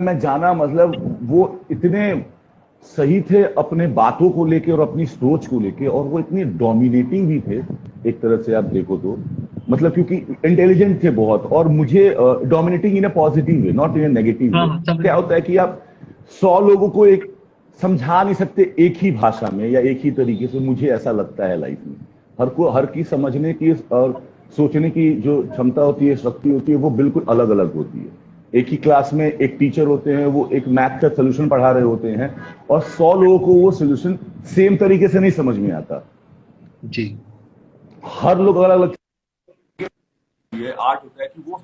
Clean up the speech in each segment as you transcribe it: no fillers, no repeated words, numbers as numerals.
मैं जाना, मतलब वो इतने सही थे अपने बातों को लेके और अपनी सोच को लेके, और वो इतने डोमिनेटिंग भी थे एक तरह से आप देखो तो, मतलब क्योंकि इंटेलिजेंट थे बहुत, और मुझे dominating in a positive way, not in a negative हाँ वे। हाँ, समझ क्या होता है कि आप 100 लोगों को एक समझा नहीं सकते एक ही भाषा में या एक ही तरीके से, मुझे ऐसा लगता है लाइफ में हर की समझने की और सोचने की जो क्षमता होती है, शक्ति होती है, वो बिल्कुल अलग अलग होती है। एक ही क्लास में एक टीचर होते हैं, वो एक मैथ का सोल्यूशन पढ़ा रहे होते हैं, और 100 लोगों को वो सोल्यूशन सेम तरीके से नहीं समझ में आता। जी। हर लोग अलग अलग। ये आर्ट होता है कि वो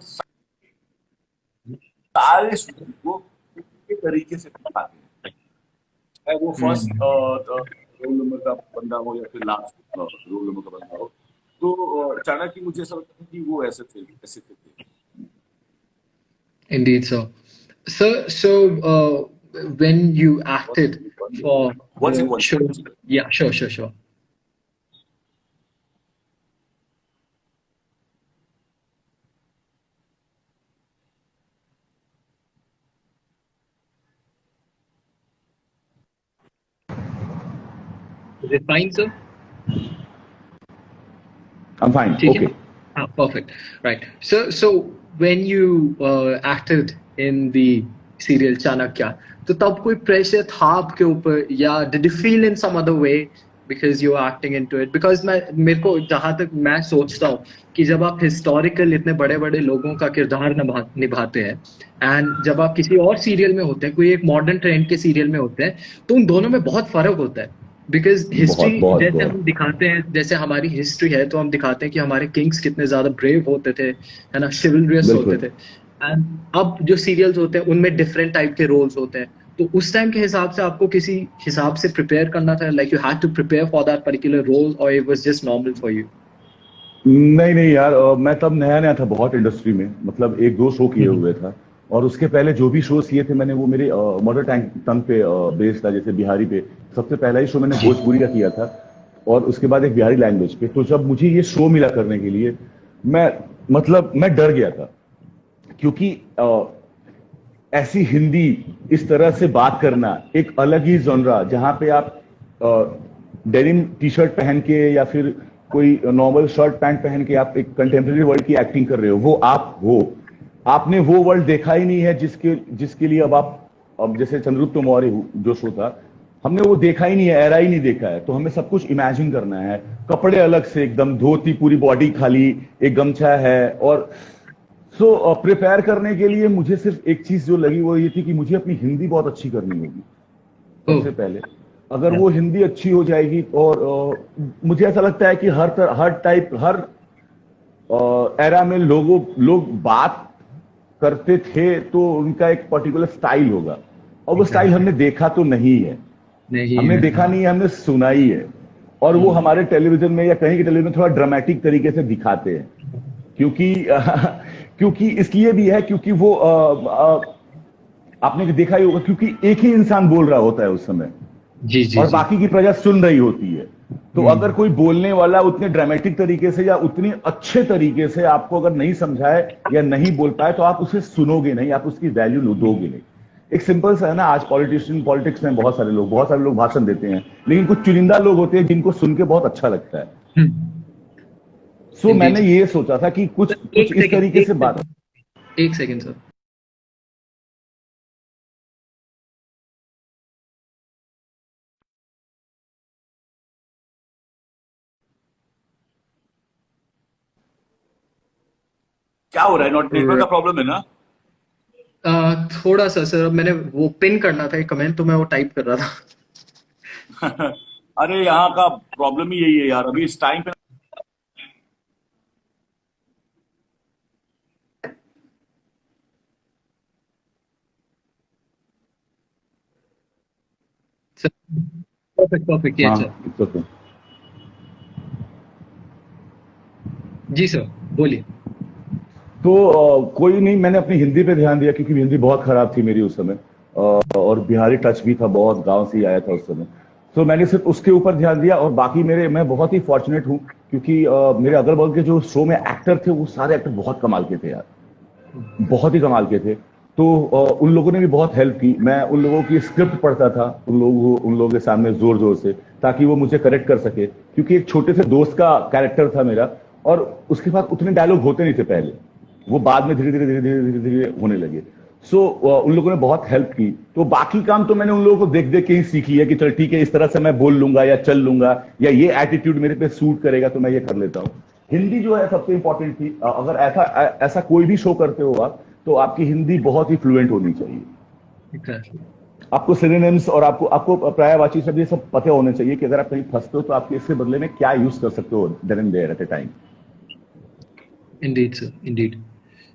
सारे स्टूडेंट को एक तरीके से पढ़ाते हैं, चाहे वो फर्स्ट हम्म। रोल नंबर का बंदा हो या फिर लास्ट रोल नंबर का बंदा हो। तो चाणक्य मुझे ऐसा लगता है कि वो ऐसे थे। Indeed, sir. So, when you acted for the One show, second. yeah, sure, sure, sure. Is it fine, sir? I'm fine. ठीक है? Okay. Ah, perfect. Right. So when you acted in the serial Chanakya, तो तब कोई pressure था आपके ऊपर, या did you feel in some other way because you are acting into it? Because मेरे को जहां तक मैं सोचता हूँ कि जब आप हिस्टोरिकल इतने बड़े बड़े लोगों का किरदार निभाते हैं, एंड जब आप किसी और सीरियल में होते हैं, कोई एक मॉडर्न ट्रेंड के सीरियल में होते हैं, तो उन दोनों में बहुत फर्क होता है। बिकॉज हिस्ट्री बहुत बहुत जैसे बहुत। हम दिखाते हैं, जैसे हमारी हिस्ट्री है, तो हम दिखाते हैं कि हमारे किंग्स कितने ज्यादा ब्रेव होते थे, है ना, शिवलरियस होते बिल्कुल। थे। एंड अब जो सीरियल्स होते हैं उनमें डिफरेंट टाइप के रोल्स होते हैं। तो उस टाइम के हिसाब से आपको किसी हिसाब से प्रिपेयर करना था, like you had to prepare for that particular role, और it was just normal for you? नहीं नहीं यार, मैं तब नया नया था बहुत इंडस्ट्री में, मतलब एक दो शो किए हुए था। और उसके पहले जो भी शोज किए थे मैंने, वो मेरे मदर टंग पे बेस्ड था, जैसे बिहारी पे। सबसे पहला ही शो मैंने जी। भोजपुरी का किया था, और उसके बाद एक बिहारी लैंग्वेज पे। तो जब मुझे ये शो मिला करने के लिए, मैं मतलब मैं डर गया था, क्योंकि ऐसी हिंदी, इस तरह से बात करना, एक अलग ही जॉनरा, जहां पे आप डेनिम टी शर्ट पहन के या फिर कोई नॉर्मल शर्ट पैंट पहन के आप एक कंटेम्प्रेरी वर्ल्ड की एक्टिंग कर रहे हो, वो आप हो। आपने वो वर्ल्ड देखा ही नहीं है जिसके जिसके लिए अब जैसे चंद्रगुप्त मौर्य जो शो था, हमने वो देखा ही नहीं है, एरा ही नहीं देखा है, तो हमें सब कुछ इमेजिन करना है। कपड़े अलग से एकदम, धोती, पूरी बॉडी खाली, एक गमछा है। और प्रिपेयर करने के लिए मुझे सिर्फ एक चीज जो लगी, वो ये थी कि मुझे अपनी हिंदी बहुत अच्छी करनी होगी ओह। सबसे पहले। अगर वो हिंदी अच्छी हो जाएगी, और मुझे ऐसा लगता है कि हर टाइप, हर एरा में लोग बात करते थे तो उनका एक पर्टिकुलर स्टाइल होगा, और वो स्टाइल हमने एग्जैक्टली। देखा तो नहीं है। नहीं हमने है, देखा हाँ। नहीं है, हमने सुना ही है। और वो हम्म। हमारे टेलीविजन में या कहीं के टेलीविजन में थोड़ा ड्रामेटिक तरीके से दिखाते हैं, क्योंकि क्योंकि इसलिए भी है क्योंकि वो आपने देखा ही होगा, क्योंकि एक ही इंसान बोल रहा होता है उस समय, जी जी और जी। बाकी की प्रजा सुन रही होती है। तो अगर हम्म। कोई बोलने वाला उतने ड्रामेटिक तरीके से या उतनी अच्छे तरीके से आपको अगर नहीं समझाए या नहीं बोल पाए, तो आप उसे सुनोगे नहीं, आप उसकी वैल्यू दोगे नहीं। एक सिंपल सा है ना, आज पॉलिटिक्स में बहुत सारे लोग भाषण देते हैं, लेकिन कुछ चुनिंदा लोग होते हैं जिनको सुन के बहुत अच्छा लगता है। सो मैंने इंडीड। ये सोचा था कि कुछ कुछ एक इस सेकंड, तरीके से बात। एक सेकंड सर। क्या हो रहा है? नॉट नेटवर्क का प्रॉब्लम है ना? थोड़ा सा सर, मैंने वो पिन करना था एक कमेंट, तो मैं वो टाइप कर रहा था। अरे यहाँ का प्रॉब्लम ही यही है यार, अभी इस टाइम पे। परफेक्ट परफेक्ट, यस हाँ, सर। It's okay. जी सर, बोलिए। तो कोई नहीं, मैंने अपनी हिंदी पे ध्यान दिया, क्योंकि हिंदी बहुत खराब थी मेरी उस समय, और बिहारी टच भी था, बहुत गांव से ही आया था उस समय। तो मैंने सिर्फ उसके ऊपर ध्यान दिया, और बाकी मैं बहुत ही फॉर्चुनेट हूँ, क्योंकि मेरे अगल बगल के जो शो में एक्टर थे, वो सारे एक्टर बहुत कमाल के थे यार, बहुत ही कमाल के थे। तो उन लोगों ने भी बहुत हेल्प की। मैं उन लोगों की स्क्रिप्ट पढ़ता था उन लोगों के सामने जोर जोर से, ताकि वो मुझे करेक्ट कर सके, क्योंकि एक छोटे से दोस्त का कैरेक्टर था मेरा, और उसके पास उतने डायलॉग होते नहीं थे पहले, वो बाद में धीरे धीरे धीरे धीरे धीरे धीरे होने लगे। सो उन लोगों ने बहुत हेल्प की। तो बाकी काम तो मैंने उन लोगों को देख देख के ही सीख लिया कि चल ठीक है, इस तरह से मैं बोल लूंगा या चल लूंगा, या ये एटीट्यूड मेरे पे सूट करेगा तो मैं ये कर लेता हूँ। हिंदी जो है सबसे इंपॉर्टेंट थी। अगर ऐसा ऐसा कोई भी शो करते हो आप, तो आपकी हिंदी बहुत ही फ्लुएंट होनी चाहिए। Exactly. आपको सिनोनिम्स और आपको आपको पर्यायवाची शब्द ये सब पते होने चाहिए कि अगर आप कहीं फंसते हो तो आप इसके बदले में क्या यूज कर सकते हो then and there at a time. Indeed, sir. Indeed.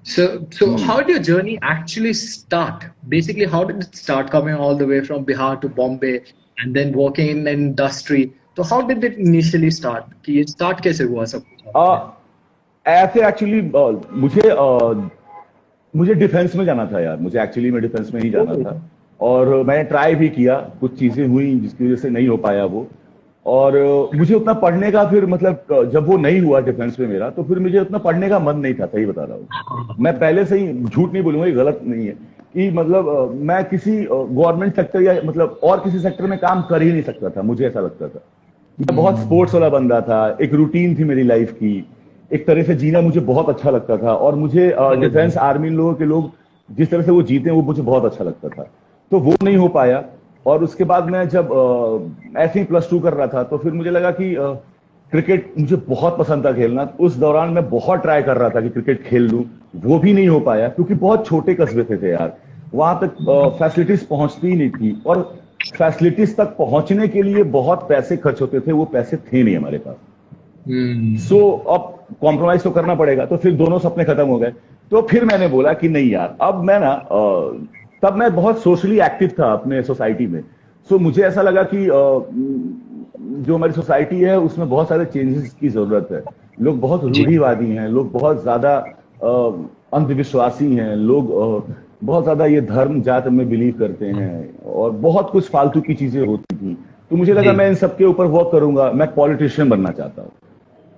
So how did your journey actually start? Basically, how did it start coming all the way from Bihar to Bombay and then working in the industry? So how did it initially start? कि ये start कैसे हुआ सब कुछ आपके? ऐसे actually मुझे defence में जाना था यार, मुझे एक्चुअली में डिफेंस में ही जाना Oh, था। और मैंने ट्राई भी किया, कुछ चीजें हुई जिसकी वजह से नहीं हो पाया वो। और मुझे उतना पढ़ने का फिर मतलब जब वो नहीं हुआ डिफेंस में मेरा, तो फिर मुझे उतना पढ़ने का मन नहीं था, सही बता रहा हूँ। मैं पहले से ही झूठ नहीं बोलूंगा, ये गलत नहीं है कि मतलब मैं किसी गवर्नमेंट सेक्टर या मतलब और किसी सेक्टर में काम कर ही नहीं सकता था, मुझे ऐसा लगता था। मैं बहुत स्पोर्ट्स वाला बंदा था, एक रूटीन थी मेरी लाइफ की, एक तरह से जीना मुझे बहुत अच्छा लगता था। और मुझे डिफेंस आर्मी लोगों के लोग जिस तरह से वो जीते वो मुझे बहुत अच्छा लगता था, तो वो नहीं हो पाया। और उसके बाद मैं जब ऐसे ही +2 कर रहा था, तो फिर मुझे लगा कि क्रिकेट मुझे बहुत पसंद था खेलना। उस दौरान मैं बहुत ट्राई कर रहा था कि क्रिकेट खेल लूं, वो भी नहीं हो पाया क्योंकि बहुत छोटे कस्बे थे यार, वहां तक फैसिलिटीज पहुंचती ही नहीं थी, और फैसिलिटीज तक पहुंचने के लिए बहुत पैसे खर्च होते थे, वो पैसे थे नहीं हमारे पास। सो अब कॉम्प्रोमाइज तो करना पड़ेगा, तो फिर दोनों सपने खत्म हो गए। तो फिर मैंने बोला कि नहीं यार, अब मैं ना तब मैं बहुत सोशली एक्टिव था अपने सोसाइटी में। सो मुझे ऐसा लगा कि जो हमारी सोसाइटी है उसमें बहुत सारे चेंजेस की जरूरत है। लोग बहुत जी, रूढ़िवादी हैं, लोग बहुत ज्यादा अंधविश्वासी हैं, लोग बहुत ज्यादा ये धर्म जात में बिलीव करते हैं, और बहुत कुछ फालतू की चीजें होती थी। तो मुझे लगा जी. मैं इन सबके ऊपर वर्क करूंगा, मैं पॉलिटिशियन बनना चाहता हूँ।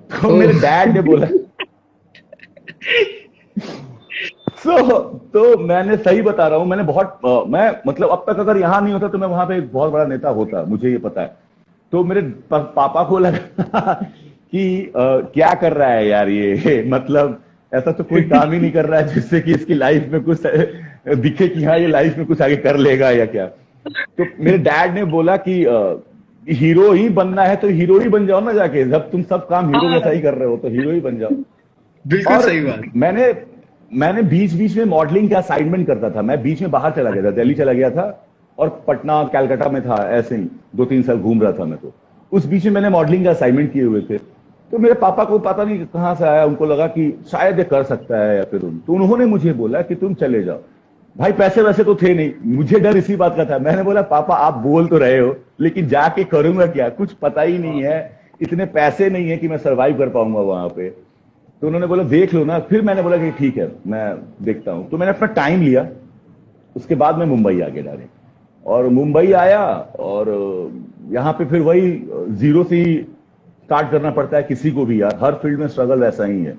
तो मेरे Oh, डैड ने बोला तो मैंने, सही बता रहा हूँ, मैंने बहुत मैं मतलब अब तक अगर यहाँ नहीं होता तो मैं वहां पे एक बहुत बड़ा नेता होता, मुझे ये पता है। तो मेरे पापा को लगा कि क्या कर रहा है यार ये मतलब ऐसा तो कोई काम ही नहीं कर रहा है जिससे कि इसकी लाइफ में कुछ दिखे कि हाँ ये लाइफ में कुछ आगे कर लेगा या क्या। तो मेरे डैड ने बोला कि हीरो ही बनना है तो हीरो ही बन जाओ ना जाके, जब तुम सब काम हीरो जैसा हाँ, ही कर रहे हो तो हीरो ही बन जाओ। बिल्कुल और सही बात. मैंने मैंने बीच बीच में मॉडलिंग का असाइनमेंट करता था। मैं बीच में बाहर चला गया था, दिल्ली चला गया था, और पटना कैलकाटा में था, ऐसे ही 2-3 साल घूम रहा था मैं। तो उस बीच में मैंने मॉडलिंग का असाइनमेंट किए हुए थे। तो मेरे पापा को पता नहीं कहां से आया, उनको लगा कि शायद ये कर सकता है, या फिर तो उन्होंने मुझे बोला कि तुम चले जाओ। भाई पैसे वैसे तो थे नहीं, मुझे डर इसी बात का था। मैंने बोला पापा आप बोल तो रहे हो, लेकिन जाके करूंगा क्या, कुछ पता ही नहीं है, इतने पैसे नहीं है कि मैं सरवाइव कर पाऊंगा वहां पे। तो उन्होंने बोला देख लो ना। फिर मैंने बोला कि ठीक है मैं देखता हूं। तो मैंने अपना टाइम लिया, उसके बाद मैं मुंबई आ गया डायरेक्ट। और मुंबई आया, और यहाँ पे फिर वही जीरो से ही स्टार्ट करना पड़ता है किसी को भी यार, हर फील्ड में स्ट्रगल ऐसा ही है।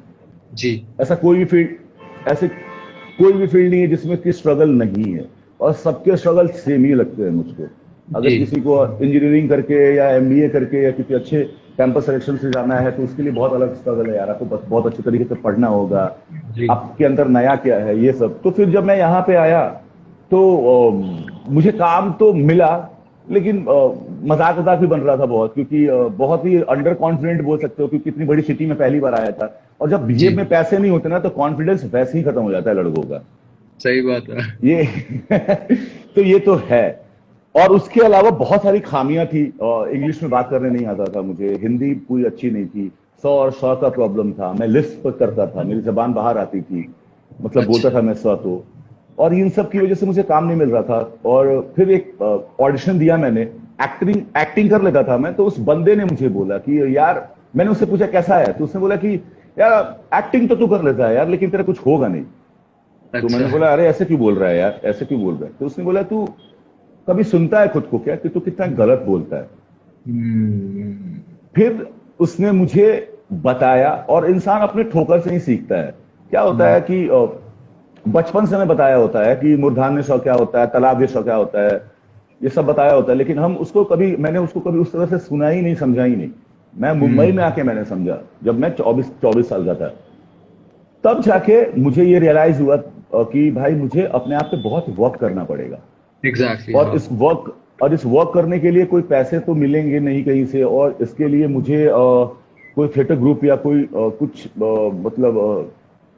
जी, ऐसा कोई भी फील्ड ऐसे कोई भी फील्ड नहीं है जिसमें की स्ट्रगल नहीं है, और सबके स्ट्रगल सेम ही लगते हैं मुझको। अगर जी, किसी को इंजीनियरिंग करके या एमबीए करके या किसी अच्छे कैंपस सिलेक्शन से जाना है, तो उसके लिए बहुत अलग स्ट्रगल है यार, आपको बस बहुत अच्छे तरीके से पढ़ना होगा, जी. आपके अंदर नया क्या है ये सब। तो फिर जब मैं यहाँ पे आया, तो मुझे काम तो मिला, लेकिन मजाक मजाक भी बन रहा था बहुत, क्योंकि बहुत ही अंडर कॉन्फिडेंट बोल सकते हो, क्योंकि इतनी बड़ी सिटी में पहली बार आया था। और जब जेब जी, में पैसे नहीं होते ना, तो कॉन्फिडेंस वैसे ही खत्म हो जाता है लड़कों का। सही बात है. ये तो ये तो है। और उसके अलावा बहुत सारी खामियां थी। इंग्लिश में बात करने नहीं आता था मुझे, हिंदी पूरी अच्छी नहीं थी, सौ और सौ का प्रॉब्लम था, मैं लिस्प करता था, मेरी जबान बाहर आती थी, मतलब बोलता अच्छा. था मैं सौ तो। और इन सब की वजह से मुझे काम नहीं मिल रहा था। और फिर एक ऑडिशन दिया मैंने, एक्टिंग एक्टिंग कर लेता था मैं। तो उस बंदे ने मुझे बोला कि यार, मैंने उससे पूछा कैसा है, तो उसने बोला कि यार एक्टिंग तो तू कर लेता है यार, लेकिन तेरा कुछ होगा नहीं। तो मैंने अच्छा. बोला अरे ऐसे क्यों बोल रहा है यार, ऐसे क्यों बोल रहा है। तो उसने बोला तू कभी सुनता है खुद को क्या, कि तू कितना गलत बोलता है। हम्म. फिर उसने मुझे बताया, और इंसान अपने ठोकर से ही सीखता है। क्या होता है कि बचपन से हमें बताया होता है कि मूर्धान्य शौ क्या होता है, तालाब शौ क्या होता है, ये सब बताया होता है, लेकिन मैंने उसको कभी उस तरह से सुना ही नहीं, समझा ही नहीं। मैं मुंबई में आके मैंने समझा, जब मैं 24 साल का था, तब जाके मुझे ये रियलाइज हुआ कि भाई मुझे अपने आप पे बहुत वर्क करना पड़ेगा। एग्जैक्टली, और हाँ। इस वर्क करने के लिए कोई पैसे तो मिलेंगे नहीं कहीं से, और इसके लिए मुझे कोई थिएटर ग्रुप या कोई कुछ मतलब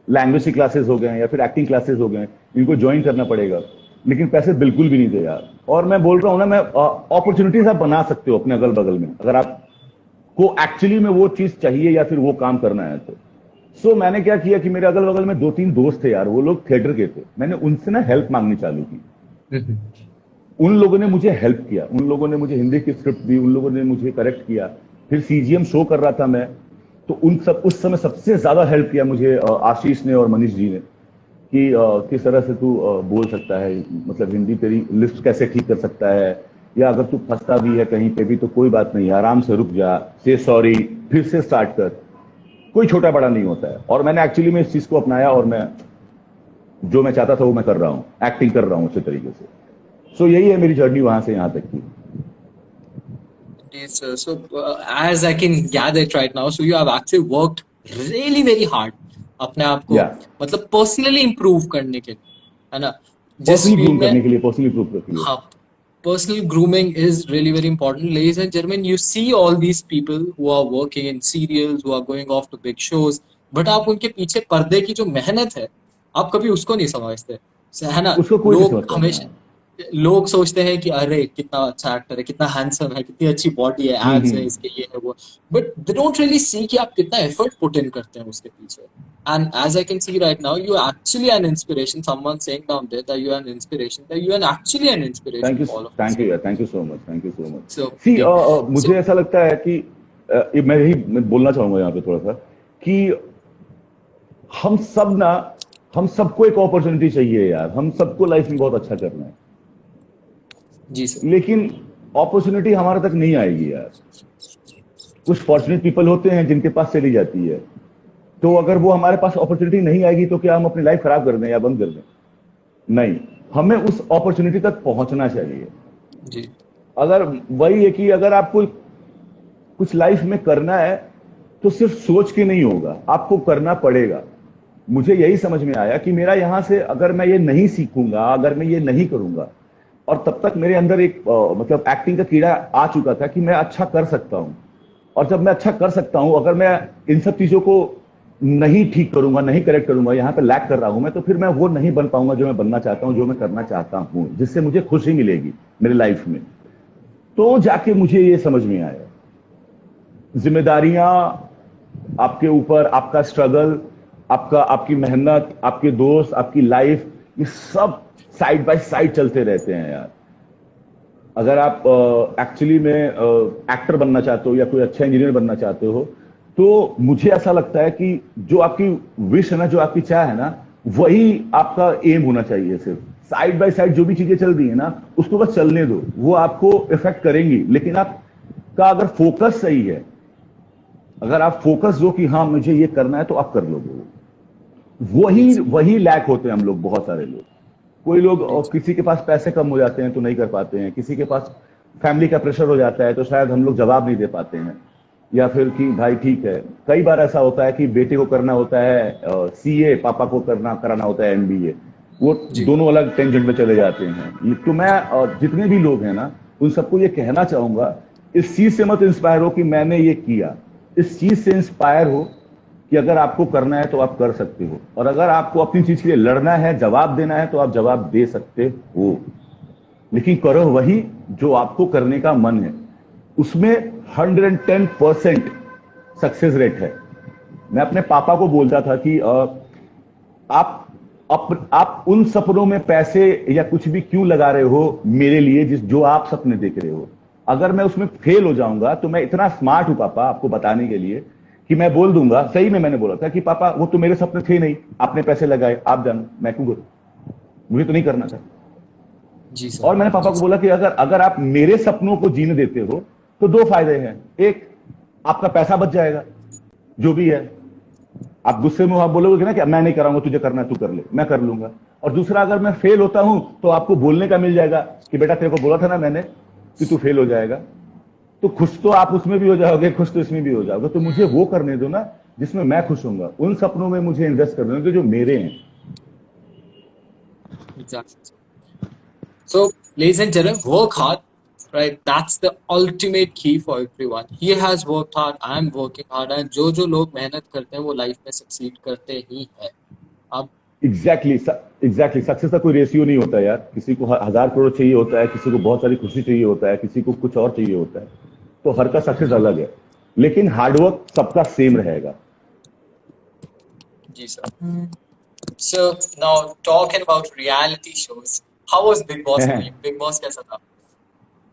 लैंग्वेज की क्लासेस हो गए हैं या फिर एक्टिंग क्लासेस हो गए हैं, इनको ज्वाइन करना पड़ेगा। लेकिन पैसे बिल्कुल भी नहीं थे यार। और मैं बोल रहा हूँ ना, मैं अपॉर्चुनिटीज आप बना सकते हो अपने अगल बगल में, अगर आपको एक्चुअली में वो चीज चाहिए या फिर वो काम करना है तो। मैंने क्या किया कि मेरे अगल बगल में 2-3 दोस्त थे यार, वो लोग थिएटर के थे, मैंने उनसे ना हेल्प मांगनी चालू की। हम्म। उन लोगों ने मुझे हेल्प किया, उन लोगों ने मुझे हिंदी की स्क्रिप्ट दी, उन लोगों ने मुझे करेक्ट किया। फिर सीजीएम शो कर रहा था मैं, तो उस समय सबसे ज्यादा हेल्प किया मुझे आशीष ने और मनीष जी ने, कि किस तरह से तू बोल सकता है, मतलब हिंदी तेरी लिस्ट कैसे ठीक कर सकता है, या अगर तू फंसता भी है कहीं पे भी तो कोई बात नहीं, आराम से रुक जा, से सॉरी, फिर से स्टार्ट कर। कोई छोटा बड़ा नहीं होता है। और मैंने एक्चुअली में इस चीज को अपनाया, और मैं जो मैं चाहता था वो मैं कर रहा हूँ, एक्टिंग कर रहा हूँ अच्छे तरीके से। यही है मेरी जर्नी वहां से यहाँ तक की। Yes, sir. So, as I can gather it right now, so you have actually worked really very hard अपने आप को या मतलब पर्सनली इम्प्रूव करने के लिए, है ना? जिस पर्सनली फील्ड ग्रूम में, करने के लिए, पर्सनली प्रूव करने के लिए। हाँ, personal grooming is really very important. Ladies and gentlemen, you see all these people who are working in serials, who are going off to big shows, but आप उनके पीछे पर्दे की जो मेहनत है, आप कभी उसको नहीं समझते, है ना? उसको कोई नहीं लोग समझता है। हमेशा, लोग सोचते हैं कि अरे कितना अच्छा एक्टर है, कितना हैंडसम है, कितनी अच्छी बॉडी है, एब्स है हम्म। इसके, ये है वो, but they don't really see कि आप कितना एफर्ट पुट इन करते हैं उसके पीछे. And as I can see right now, you are actually an inspiration. Someone saying down there that you are an inspiration, that you are actually an inspiration thank you, to all of us. Thank you यार, thank you so much, thank you so much. So, see yeah. मुझे So, ऐसा लगता है कि मैं बोलना चाहूंगा यहाँ पे थोड़ा सा, कि हम सब ना, हम सबको एक अपॉर्चुनिटी चाहिए यार, हम सबको लाइफ में बहुत अच्छा करना है, जी सर. लेकिन अपॉर्चुनिटी हमारे तक नहीं आएगी यार। कुछ फॉर्चुनेट पीपल होते हैं जिनके पास चली जाती है, तो अगर वो हमारे पास अपॉर्चुनिटी नहीं आएगी तो क्या हम अपनी लाइफ खराब कर दें या बंद कर दें? नहीं, हमें उस अपॉर्चुनिटी तक पहुंचना चाहिए। जी. अगर वही है कि अगर आपको कुछ लाइफ में करना है तो सिर्फ सोच के नहीं होगा, आपको करना पड़ेगा। मुझे यही समझ में आया कि मेरा यहां से अगर मैं ये नहीं सीखूंगा, अगर मैं ये नहीं करूंगा, और तब तक मेरे अंदर एक मतलब एक्टिंग का कीड़ा आ चुका था कि मैं अच्छा कर सकता हूं। और जब मैं अच्छा कर सकता हूं, अगर मैं इन सब चीजों को नहीं ठीक करूंगा, नहीं करेक्ट करूंगा, यहाँ पे लैक कर रहा हूं मैं, तो फिर मैं वो नहीं बन पाऊंगा जो मैं बनना चाहता हूं, जो मैं करना चाहता हूं, जिससे मुझे खुशी मिलेगी मेरी लाइफ में। तो जाके मुझे ये समझ में आया, जिम्मेदारियां आपके ऊपर, आपका स्ट्रगल, आपकी मेहनत, आपके दोस्त, आपकी लाइफ, ये सब साइड बाय साइड चलते रहते हैं यार। अगर आप एक्चुअली में एक्टर बनना चाहते हो या कोई अच्छा इंजीनियर बनना चाहते हो, तो मुझे ऐसा लगता है कि जो आपकी विश है ना, जो आपकी चाह है ना, वही आपका एम होना चाहिए। सिर्फ साइड बाय साइड जो भी चीजें चल रही है ना, उसको बस चलने दो, वो आपको इफेक्ट करेंगी, लेकिन आपका अगर फोकस सही है, अगर आप फोकस हो कि हाँ मुझे ये करना है, तो आप कर लोगे। वही वही लैक होते हैं हम लोग, बहुत सारे लोग। कोई लोग, और किसी के पास पैसे कम हो जाते हैं तो नहीं कर पाते हैं, किसी के पास फैमिली का प्रेशर हो जाता है तो शायद हम लोग जवाब नहीं दे पाते हैं, या फिर कि भाई ठीक है। कई बार ऐसा होता है कि बेटे को करना होता है सीए, पापा को कराना होता है एमबीए, वो जी. दोनों अलग टेंजेंट में चले जाते हैं। तो मैं जितने भी लोग हैं ना, उन सबको ये कहना चाहूंगा, इस चीज से मत इंस्पायर हो कि मैंने ये किया, इस चीज से इंस्पायर हो कि अगर आपको करना है तो आप कर सकते हो, और अगर आपको अपनी चीज के लिए लड़ना है, जवाब देना है, तो आप जवाब दे सकते हो। लेकिन करो वही जो आपको करने का मन है, उसमें 110% सक्सेस रेट है। मैं अपने पापा को बोलता था कि आप उन सपनों में पैसे या कुछ भी क्यों लगा रहे हो मेरे लिए, जो आप सपने देख रहे हो? अगर मैं उसमें फेल हो जाऊंगा तो मैं इतना स्मार्ट हूं पापा आपको बताने के लिए कि मैं बोल दूंगा, सही में मैंने बोला था कि पापा वो तो मेरे सपने थे नहीं, आपने पैसे लगाए, आप जानो, मैं क्यों करूं, मुझे तो नहीं करना था। जी सर. और मैंने पापा को बोला कि अगर आप मेरे सपनों को जीने देते हो तो 2 फायदे हैं। एक, आपका पैसा बच जाएगा जो भी है, आप गुस्से में आप बोलोगे कि ना कि मैं नहीं कराऊंगा, तुझे करना है, तू कर ले, मैं कर लूंगा। और दूसरा, अगर मैं फेल होता हूं तो आपको बोलने का मिल जाएगा कि बेटा तेरे को बोला था ना मैंने कि तू फेल हो जाएगा। तो खुश तो आप उसमें भी हो जाओगे, खुश तो इसमें भी हो जाओगे। तो मुझे वो करने दो ना जिसमें मैं खुश होऊंगा, उन सपनों में मुझे इन्वेस्ट करने दो जो मेरे हैं। Exactly. So, ladies and gentlemen, work hard, right? That's the ultimate key for everyone. He has worked hard, I'm working hard, and जो लोग मेहनत करते हैं वो लाइफ में सक्सीड करते ही हैं। अब एग्जैक्टली एग्जैक्टली, सक्सेस का कोई रेशियो नहीं होता यार। किसी को 1,000 करोड़ चाहिए होता है, किसी को बहुत सारी खुशी चाहिए होता है, किसी को कुछ और चाहिए होता है। तो हर का सक्सेस अलग है, लेकिन हार्डवर्क सबका सेम रहेगा। जी sir. So now talking about reality shows, how was Big Boss for you? Big Boss कैसा था?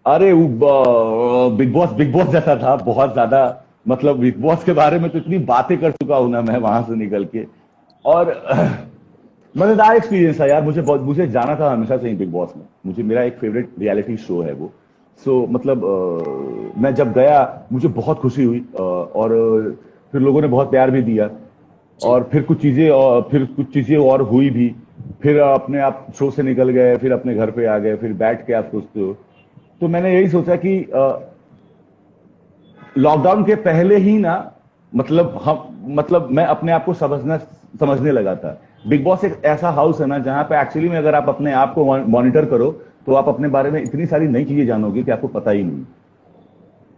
अरे बिग बॉस जैसा था, बहुत ज्यादा। मतलब बिग बॉस के बारे में तो इतनी बातें कर चुका हूं ना मैं वहां से निकल के। और मजेदार एक्सपीरियंस था यार। मुझे जाना था हमेशा से ही बिग बॉस में। मुझे मेरा एक फेवरेट रियलिटी शो है वो। मतलब मैं जब गया मुझे बहुत खुशी हुई, और फिर लोगों ने बहुत प्यार भी दिया। और फिर कुछ चीजें और हुई भी। फिर अपने आप शो से निकल गए, फिर अपने घर पे आ गए, फिर बैठ के आप सोचते हो। तो मैंने यही सोचा कि लॉकडाउन के पहले ही ना, मतलब मैं अपने आप को समझने लगा था। बिग बॉस एक ऐसा हाउस है ना जहां पे एक्चुअली में अगर आप अपने आप को मॉनिटर करो तो आप अपने बारे में इतनी सारी नई चीजें जानोगे कि आपको पता ही नहीं।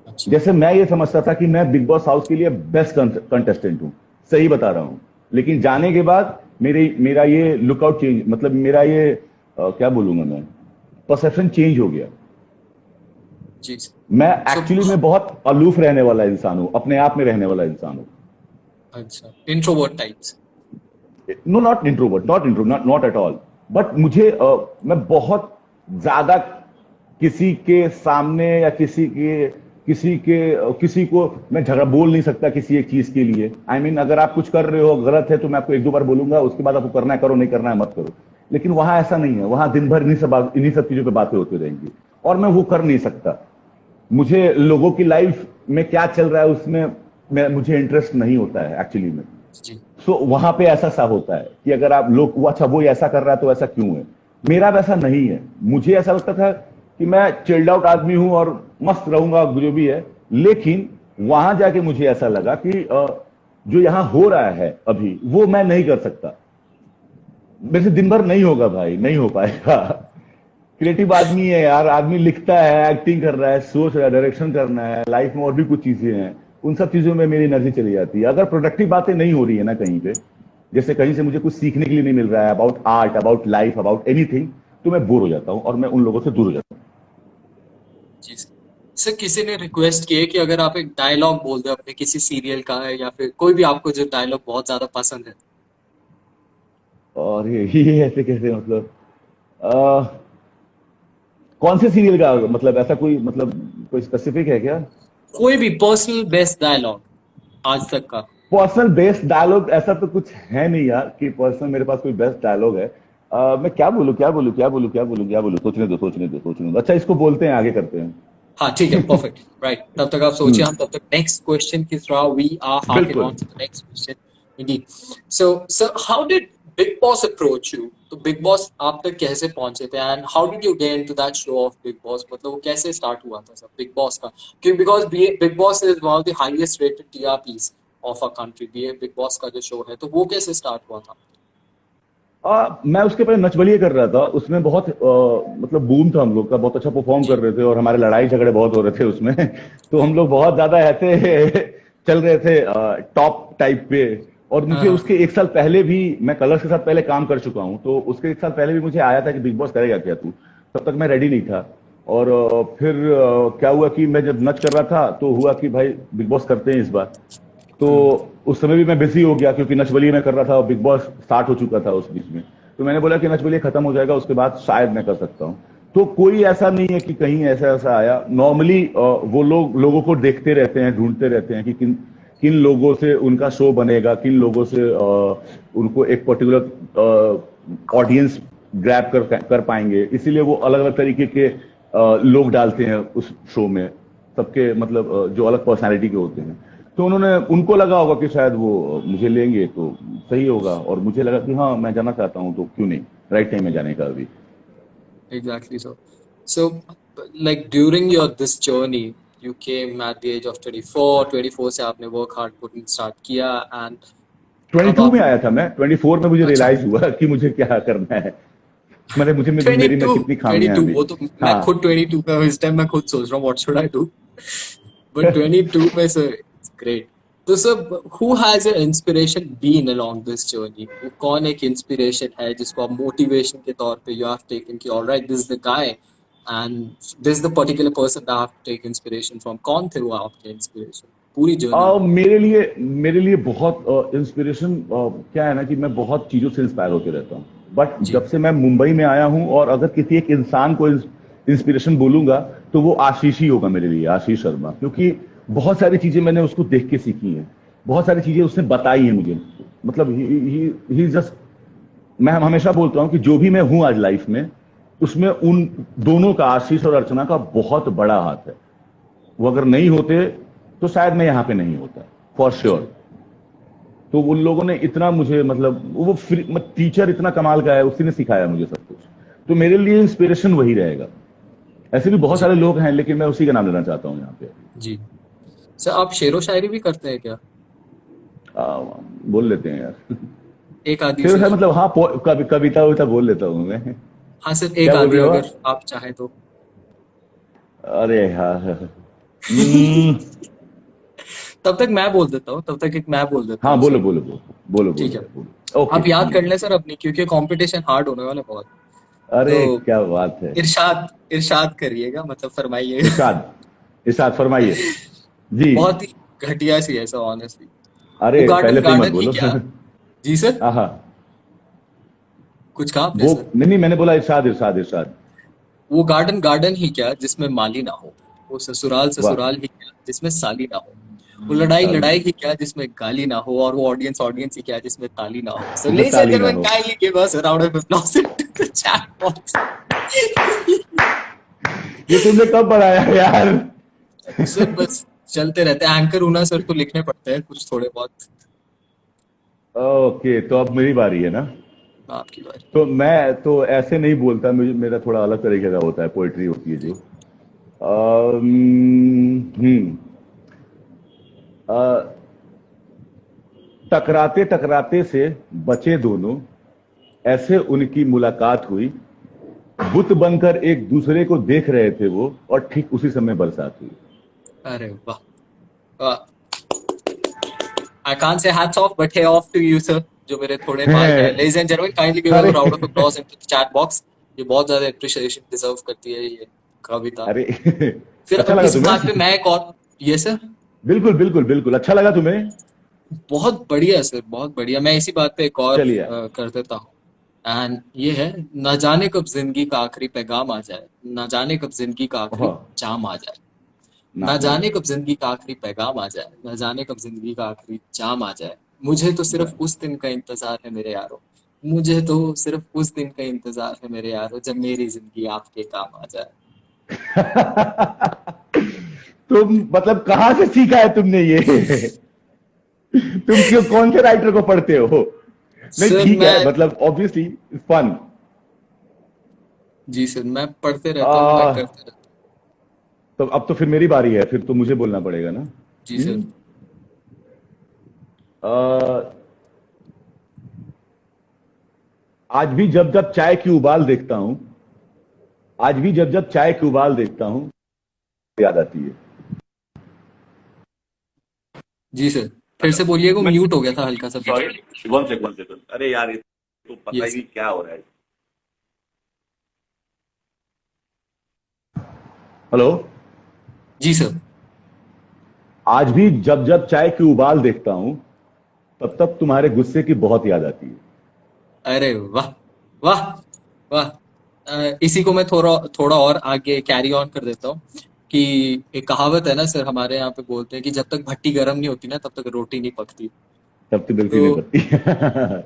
अच्छा। जैसे मैं ये समझता था कि मैं बिग बॉस हाउस के लिए बेस्ट कंटेस्टेंट हूं, सही बता रहा हूं। लेकिन जाने के बाद मेरा ये लुकआउट चेंज, मतलब मेरा ये क्या बोलूंगा मैं, परसेप्शन चेंज हो गया। जी। मैं So, एक्चुअली में बहुत अलूफ रहने वाला इंसान हूं, अपने आप में रहने वाला इंसान हूं। अच्छा, introvert types. No, not at all. But मैं बहुत ज्यादा किसी के सामने या किसी को मैं झगड़ा बोल नहीं सकता किसी एक चीज के लिए। I mean, अगर आप कुछ कर रहे हो गलत है तो मैं आपको 1-2 बार बोलूंगा, उसके बाद आपको करना है करो, नहीं करना है मत करो। लेकिन वहां ऐसा नहीं है, वहां दिन भर इन्हीं सब चीजों पे बातें होती रहेंगी, और मैं वो कर नहीं सकता। मुझे लोगों की लाइफ में क्या चल रहा है उसमें मुझे इंटरेस्ट नहीं होता है एक्चुअली में। जी। वहां पे ऐसा सा होता है कि अगर आप लोग वो अच्छा वो ऐसा कर रहा है तो ऐसा क्यों है। मेरा वैसा नहीं है। मुझे ऐसा लगता था कि मैं चिल्ड आउट आदमी हूं और मस्त रहूंगा जो भी है। लेकिन वहां जाके मुझे ऐसा लगा कि जो यहां हो रहा है अभी वो मैं नहीं कर सकता। मेरे से दिन भर नहीं होगा भाई, नहीं हो पाएगा। क्रिएटिव आदमी है यार, आदमी लिखता है, एक्टिंग कर रहा है, सोच रहा है, डायरेक्शन करना है, लाइफ में और भी कुछ चीजें हैं। उन सब चीजों में मेरी एनर्जी चली जाती है। अगर प्रोडक्टिव बातें नहीं हो रही है ना कहीं पे, जैसे कहीं से मुझे कुछ सीखने के लिए नहीं मिल रहा है about art, about life, about anything, तो मैं बोर हो जाता हूं और मैं उन लोगों से दूर हो जाता हूं। जी सर, किसी ने रिक्वेस्ट की है कि अगर आप एक डायलॉग बोल दो अपने किसी सीरियल का है या फिर कोई भी आपको जो डायलॉग बहुत ज्यादा पसंद है। और ये ऐसे कैसे, मतलब कौन से सीरियल का, मतलब ऐसा कोई स्पेसिफिक है क्या? कोई भी पर्सनल बेस्ट डायलॉग आज तक का। पर्सनल बेस्ट डायलॉग ऐसा तो कुछ है नहीं यार कि पर्सनल मेरे पास कोई बेस्ट डायलॉग है। मैं क्या बोलूं, सोचने दो। अच्छा, इसको बोलते हैं, आगे करते हैं। हाँ ठीक है, परफेक्ट, राइट। तब तक आप सोचिए, हम तब तक नेक्स्ट क्वेश्चन की तरफ वी आर हार्किंग बिल्कुल। On to the next question. Indeed. So sir, how did Bigg Boss approach you? तो बिग बॉस आप तक कैसे पहुंचे थे and how did you get into that show of Bigg Boss? मतलब वो कैसे स्टार्ट हुआ था सर बिग बॉस का? क्योंकि because big boss is one of the highest rated TRPs of a country. Big boss का जो शो है, तो वो कैसे स्टार्ट हुआ था? मैं उसके पहले नच बलिए कर रहा था, उसमें बहुत मतलब बूम था, हम लोग का बहुत अच्छा परफॉर्म जी। कर रहे थे और हमारे लड़ाई झगड़े बहुत हो रहे थे उसमें। तो हम लोग बहुत ज्यादा ऐसे चल रहे थे टॉप टाइप पे। और मुझे हाँ। उसके 1 साल पहले भी, मैं कलर्स के साथ पहले काम कर चुका हूं, तो उसके 1 साल पहले भी मुझे आया था कि बिग बॉस करेगा क्या तू। तब तक मैं रेडी नहीं था। और फिर क्या हुआ कि मैं जब नच कर रहा था तो हुआ कि भाई बिग बॉस करते हैं इस बार। तो उस समय भी मैं बिजी हो गया क्योंकि नच बलिए मैं कर रहा था और बिग बॉस स्टार्ट हो चुका था उस बीच में। तो मैंने बोला कि नच बलिए खत्म हो जाएगा उसके बाद शायद मैं कर सकता हूँ। तो कोई ऐसा नहीं है कि कहीं ऐसा आया। नॉर्मली वो लोगों को देखते रहते हैं, ढूंढते रहते हैं कि किन किन लोगों से उनका शो बनेगा, किन लोगों से उनको एक पर्टिकुलर ऑडियंस ग्रैब कर पाएंगे। इसीलिए वो अलग अलग तरीके के लोग डालते हैं उस शो में, सबके मतलब जो अलग पर्सनालिटी के होते हैं। तो उनको लगा होगा कि शायद वो मुझे लेंगे तो सही होगा, और मुझे लगा कि हाँ मैं जाना चाहता हूँ, तो क्यों नहीं, राइट टाइम में जाने का अभी। Exactly so. So, like during your this journey, you came at the age of 24. 24 से आपने work hard putting start किया and अब 22 आप में आया था मैं, 24 में मुझे अच्छा रियलाइज हुआ कि मुझे क्या करना है, मैंने मुझे मेरी में 22 कितनी खामियां हैं 22 अभी। वो तो मैं हाँ। खुद 22 का हूँ इस टाइम, मैं खुद सोच रहा हूँ what should I do, but 22 में सर it's great. तो sir who has your inspiration been along this journey? वो कौन एक inspiration है जिसको आप motivation के तौर पे you have taken कि all right this is the guy and this is the particular person that I have to take inspiration from? कौन थे वो आपके inspiration पूरी journey में? मेरे लिए बहुत इंस्पिरेशन क्या है ना कि मैं बहुत चीजों से इंस्पायर होते रहता हूँ, बट जी जब से मैं मुंबई में आया हूँ, और अगर किसी एक इंसान को इंस्पिरेशन बोलूंगा तो वो आशीष ही होगा मेरे लिए, आशीष शर्मा, क्योंकि बहुत सारी चीजें मैंने उसको देख के सीखी हैं, बहुत सारी चीजें उसने बताई हैं मुझे, मतलब ही जस्ट, मैं हमेशा बोलता हूँ कि जो भी मैं हूं आज लाइफ में, उसमें उन दोनों का, आशीष और अर्चना का बहुत बड़ा हाथ है। वो अगर नहीं होते तो शायद मैं यहाँ पे नहीं होता, फॉर श्योर। तो उन लोगों ने इतना मुझे, मतलब वो टीचर इतना कमाल का है, उसी ने सिखाया मुझे सब कुछ, तो मेरे लिए इंस्पिरेशन वही रहेगा। ऐसे भी बहुत जी सारे लोग हैं, लेकिन मैं उसी का नाम लेना चाहता हूँ यहाँ पे। जी सर आप शेरो शायरी भी करते हैं क्या? आ, बोल लेते हैं यार। एक आधी फिर सर। मतलब हाँ, कविता उविता बोल लेता हूँ मैं। हाँ सर एक क्या बोल आधी रहे हो अगर आप? आप चाहें तो। अरे यार। हम्म, तब तक मैं बोल देता हूँ, तब तक एक मैं बोल देता हाँ हूँ बोलो सर। बोलो बोलो बोलो बोलो ठीक है यार, बोलो। ओके। आप याद कर लें सर अपनी, क्योंकि कंपटीशन हार्ड होने वाला है बहुत। अरे तो क्या बात है। इरशाद इरशाद करिएगा, मतलब फरमाइएगा। इरशाद, इरशाद फरमाइए जी। बहुत ही घटिया सी है सर ऑनेस्टली। वो अरे गार्डन पहले से ही मत गार्डन ही बोलो। क्या। जी सर आहा। कुछ कहा आपने वो सर? नहीं, मैंने बोला इरशाद इरशाद इरशाद। वो गार्डन गार्डन ही क्या जिसमें माली ना हो। वो ससुराल वाह। ससुराल ही क्या जिसमें साली ना हो। वो लड़ाई साली लड़ाई ना, ही क्या जिसमें गाली ना हो। और वो ऑडियंस ऑडियंस ही क्या जिसमें ताली ना हो। सो जिसमें लेडीज एंड ताली ना जेंटलमैन हो। Kindly give us a round of applause to the chat box. ये तुमने कब बढ़ाया यार? सर बस चलते रहते हैं, एंकर ऊना सर को लिखने पड़ते हैं कुछ थोड़े बहुत। ओके, तो अब मेरी बारी है ना। आपकी बारी। तो मैं तो ऐसे नहीं बोलता, मुझे मेरा थोड़ा अलग तरीके का होता है, पोइट्री होती है जो। जी हम्म। अ, टकराते टकराते से बचे दोनों, ऐसे उनकी मुलाकात हुई, बुत बनकर एक दूसरे को देख रहे थे वो, और ठीक उसी समय बरसात हुई। अरे वाह वाह। I can't say hats off, but hey off to you, sir. जो मेरे थोड़े बाल हैं. Ladies and gentlemen, kindly give a अरे round of applause into the chat box. ये बहुत ज्यादा appreciation deserve करती है ये कविता. अरे फिर अच्छा अब लगा इस बात पे तुम्हें? मैं एक और, ये सर बिल्कुल बिल्कुल बिल्कुल, अच्छा लगा तुम्हें? बहुत बढ़िया सर, बहुत बढ़िया. मैं इसी बात पे एक और चलिए। कर देता हूँ. एंड ये है, न जाने कब जिंदगी का आखिरी पैगाम आ जाए, न जाने कब जिंदगी का आखिरी हाँ, जाम आ जाए, ना ना ना जाने कब जिंदगी का आखिरी पैगाम आ जाए, ना जाने कब जिंदगी का आखिरी जाम आ जाए. मुझे तो सिर्फ उस दिन का इंतजार है मेरे यारों. मुझे तो सिर्फ उस दिन का इंतजार है मेरे यारों जब मेरी जिंदगी आपके काम आ जाए. तुम मतलब कहाँ से सीखा है तुमने ये? तुम क्यों, कौन से राइटर को पढ़ते हो? नहीं सर ठीक है, मैं, मतलब ऑब्वियसली फन। जी सर मैं पढ़ते रहता हूँ, मैं करते रहता हूँ. तो अब तो फिर मेरी बारी है, फिर तो मुझे बोलना पड़ेगा ना। जी सर. आ, आज भी जब जब चाय की उबाल देखता हूं, आज भी जब जब चाय की उबाल देखता हूं, याद आती है। जी सर फिर हेलो। से बोलिएगा, मैं म्यूट हो गया था हल्का सा बीच सॉरी, में. One second one second. अरे यार, ये तो पता ही यस नहीं क्या हो रहा है। हेलो। जी सर. आज भी जब जब चाय की उबाल देखता हूं, तब तब तुम्हारे गुस्से की बहुत याद आती है। अरे वाह वाह वाह. इसी को मैं थोड़ा थोड़ा और आगे कैरी ऑन कर देता हूँ कि एक कहावत है ना सर, हमारे यहाँ पे बोलते हैं कि जब तक भट्टी गर्म नहीं होती ना तब तक रोटी नहीं पकती. तब तो बिल्कुल तो नहीं पड़ती।